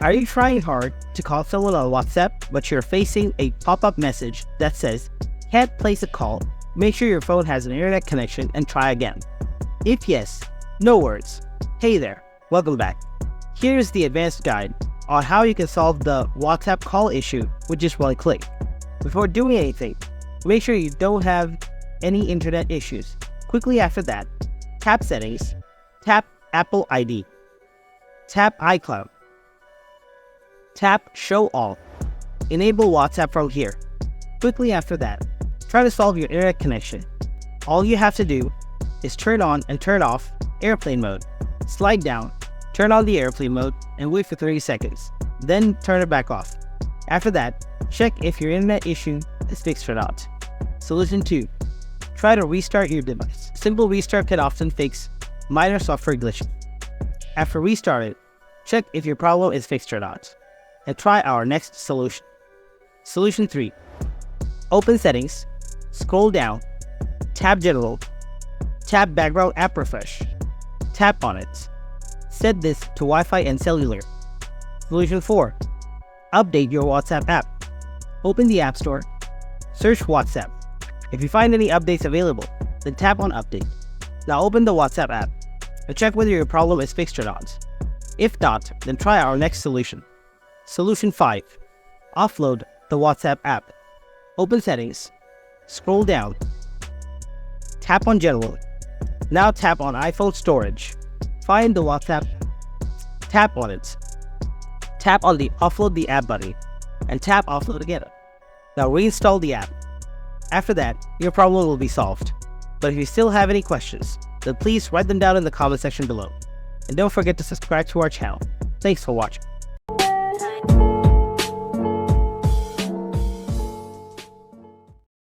Are you trying hard to call someone on WhatsApp, but you're facing a pop-up message that says, "Can't place a call"? Make sure your phone has an internet connection and try again. If yes, no worries. Hey there, welcome back. Here's the advanced guide on how you can solve the WhatsApp call issue with just one click. Before doing anything, make sure you don't have any internet issues. Quickly after that, tap Settings, tap Apple ID, tap iCloud, tap Show All, enable WhatsApp from here. Quickly after that, try to solve your internet connection. All you have to do is turn on and turn off airplane mode. Slide down, turn on the airplane mode, and wait for 30 seconds. Then turn it back off. After that, check if your internet issue is fixed or not. Solution 2. Try to restart your device. Simple restart can often fix minor software glitches. After restarting, check if your problem is fixed or not, and try our next solution. Solution 3. Open Settings, scroll down, tap General, tap Background App Refresh, tap on it. Set this to Wi-Fi and cellular. Solution 4. Update your WhatsApp app. Open the App Store, search WhatsApp. If you find any updates available, then tap on Update. Now open the WhatsApp app and check whether your problem is fixed or not. If not, then try our next solution. Solution 5. Offload the WhatsApp app. Open Settings, scroll down, tap on General. Now tap on iPhone Storage. Find the WhatsApp, tap on it. Tap on the Offload the app button and tap Offload again. Now reinstall the app. After that, your problem will be solved. But if you still have any questions, then please write them down in the comment section below. And don't forget to subscribe to our channel. Thanks for watching.